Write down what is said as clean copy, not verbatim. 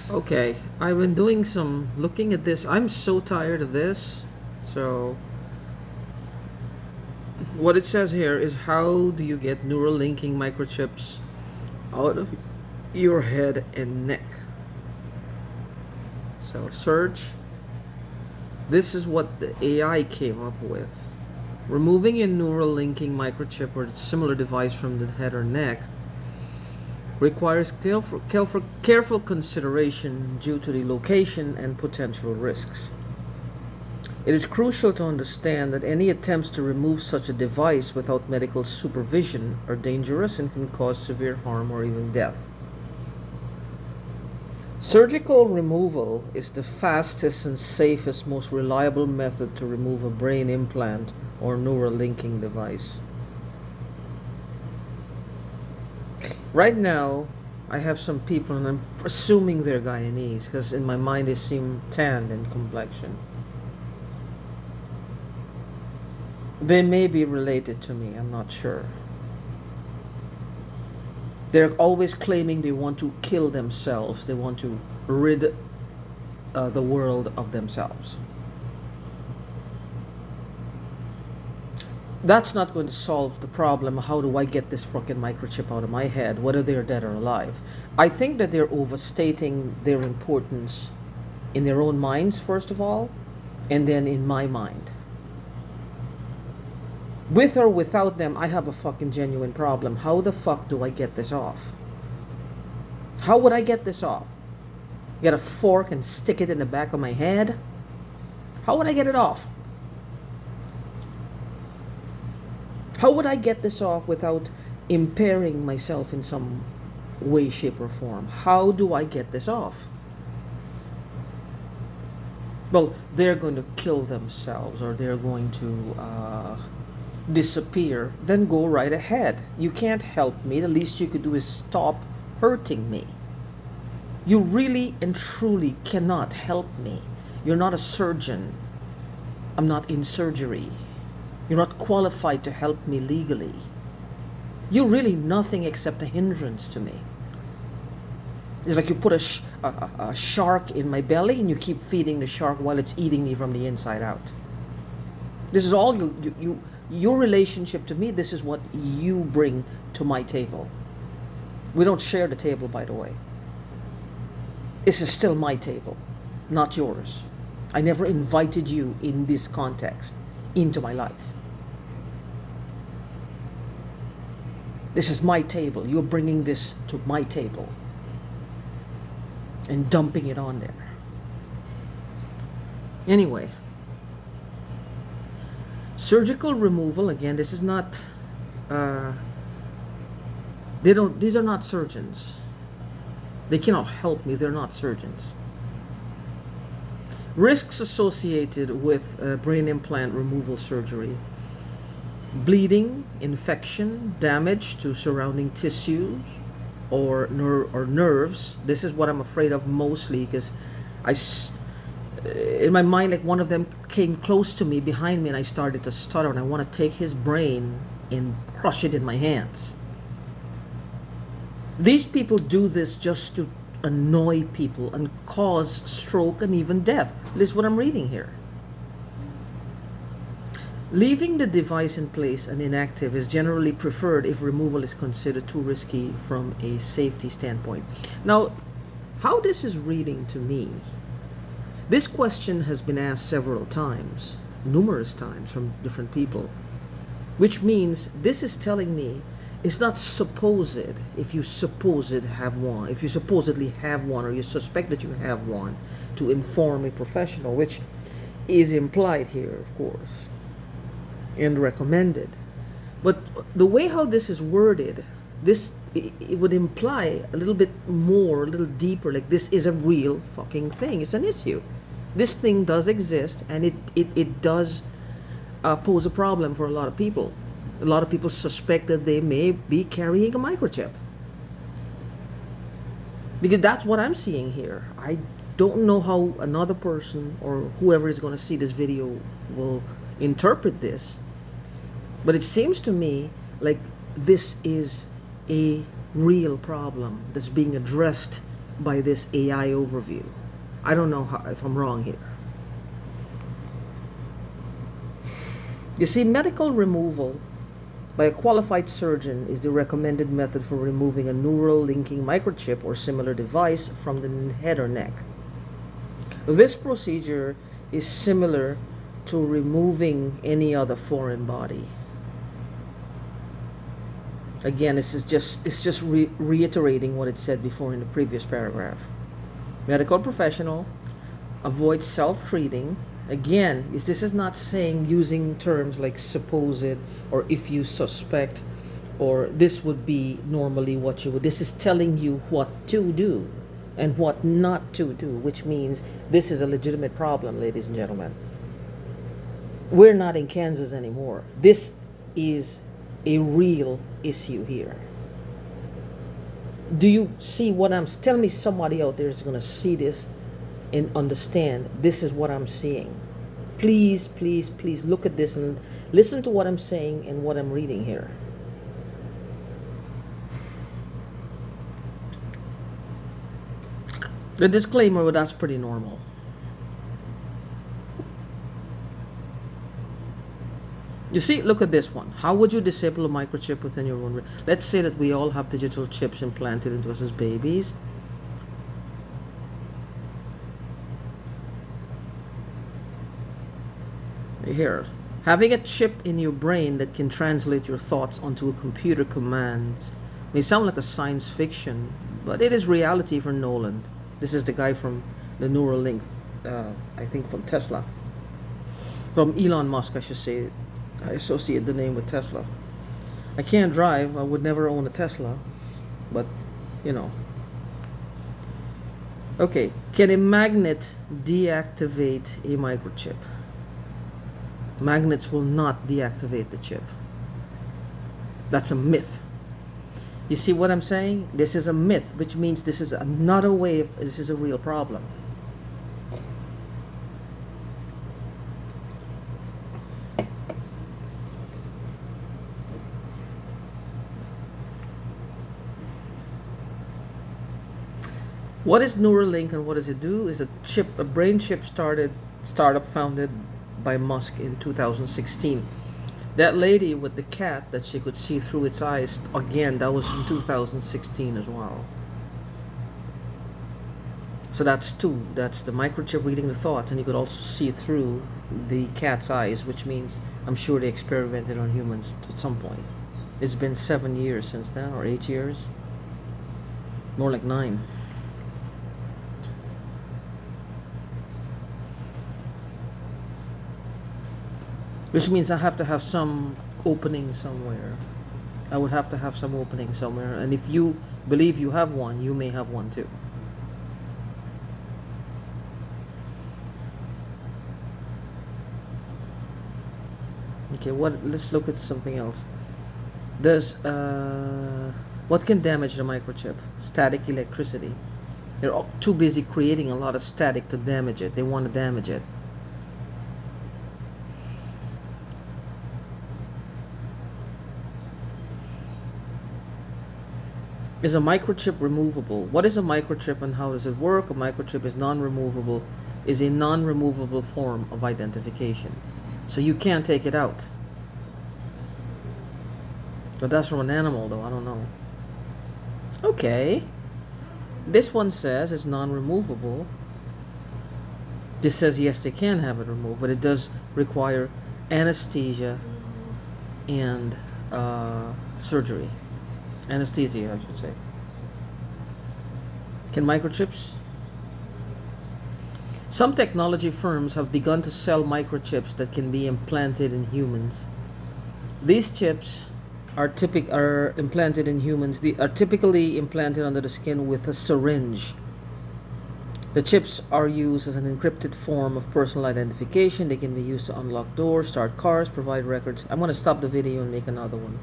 Okay, I've been doing some looking at this. I'm so tired of this. So, what it says here is how do you get neural linking microchips out of your head and neck? So, search. This is what the AI came up with. Removing a neural linking microchip or similar device from the head or neck requires careful consideration due to the location and potential risks. It is crucial to understand that any attempts to remove such a device without medical supervision are dangerous and can cause severe harm or even death. Surgical removal is the fastest and safest, most reliable method to remove a brain implant or neural linking device. Right now, I have some people, and I'm assuming they're Guyanese because in my mind they seem tanned in complexion. They may be related to me, I'm not sure. They're always claiming they want to kill themselves, they want to rid the world of themselves. That's not going to solve the problem. How do I get this fucking microchip out of my head, whether they're dead or alive? I think that they're overstating their importance in their own minds, first of all, and then in my mind. With or without them, I have a fucking genuine problem. How the fuck do I get this off? How would I get this off? Get a fork and stick it in the back of my head? How would I get it off? How would I get this off without impairing myself in some way, shape, or form? How do I get this off? Well, they're going to kill themselves or they're going to disappear. Then go right ahead. You can't help me. The least you could do is stop hurting me. You really and truly cannot help me. You're not a surgeon. I'm not in surgery. You're not qualified to help me legally. You're really nothing except a hindrance to me. It's like you put a shark in my belly and you keep feeding the shark while it's eating me from the inside out. This is all your relationship to me. This is what you bring to my table. We don't share the table, by the way. This is still my table, not yours. I never invited you in this context into my life. This is my table. You're bringing this to my table and dumping it on there. Anyway, surgical removal, again, this is not these are not surgeons. They cannot help me. They're not surgeons. Risks associated with brain implant removal surgery: bleeding, infection, damage to surrounding tissues or nerves. This is what I'm afraid of mostly, because in my mind, like, one of them came close to me behind me and I started to stutter and I want to take his brain and crush it in my hands. These people do this just to annoy people and cause stroke and even death. This is what I'm reading here. Leaving the device in place and inactive is generally preferred if removal is considered too risky from a safety standpoint. Now, how this is reading to me, this question has been asked several times, numerous times, from different people, which means this is telling me it's not supposed. If you supposedly have one, or you suspect that you have one, to inform a professional, which is implied here, of course, and recommended. But the way how this is worded, it would imply a little bit more, a little deeper, like this is a real fucking thing. It's an issue. This thing does exist, and it does pose a problem for a lot of people. A lot of people suspect that they may be carrying a microchip, because that's what I'm seeing here. I don't know how another person or whoever is going to see this video will interpret this, but it seems to me like this is a real problem that's being addressed by this AI overview. I don't know if I'm wrong here. You see, medical removal by a qualified surgeon is the recommended method for removing a neural linking microchip or similar device from the head or neck. This procedure is similar to removing any other foreign body. Again, it's just reiterating what it said before in the previous paragraph. Medical professional avoid self-treating. Again, this is not saying using terms like supposed or if you suspect or this would be normally what you would. This is telling you what to do and what not to do, which means this is a legitimate problem, ladies and gentlemen. We're not in Kansas anymore. This is a real issue here. Do you see what tell me somebody out there is going to see this and understand this is what I'm seeing. Please, please, please look at this and listen to what I'm saying and what I'm reading here. The disclaimer, well, that's pretty normal. You see, look at this one. How would you disable a microchip within your own? Let's say that we all have digital chips implanted into us as babies. Here, having a chip in your brain that can translate your thoughts onto a computer commands may sound like a science fiction, but it is reality for Nolan. This is the guy from the Neuralink, I think from Tesla. From Elon Musk, I should say. I associate the name with Tesla. I can't drive. I would never own a Tesla. But, you know. Okay. Can a magnet deactivate a microchip? Magnets will not deactivate the chip. That's a myth. You see what I'm saying? This is a myth, which means this is not a way of, this is a real problem. What is Neuralink and what does it do? Is a brain chip startup founded by Musk in 2016. That lady with the cat that she could see through its eyes, again, that was in 2016 as well. So that's two. That's the microchip reading the thoughts, and you could also see through the cat's eyes, which means I'm sure they experimented on humans at some point. It's been 7 years since then, or 8 years. More like 9. Which means I have to have some opening somewhere. I would have to have some opening somewhere. And if you believe you have one, you may have one too. Okay, let's look at something else. What can damage the microchip? Static electricity. They're all too busy creating a lot of static to damage it. They want to damage it. Is a microchip removable? What is a microchip and how does it work? A microchip is a non-removable form of identification. So you can't take it out. But that's from an animal though, I don't know. Okay. This one says it's non-removable. This says yes, they can have it removed, but it does require anesthesia and surgery. Anesthesia, I should say. Can microchips? Some technology firms have begun to sell microchips that can be implanted in humans. These chips are implanted in humans. They are typically implanted under the skin with a syringe. The chips are used as an encrypted form of personal identification. They can be used to unlock doors, start cars, provide records. I'm going to stop the video and make another one.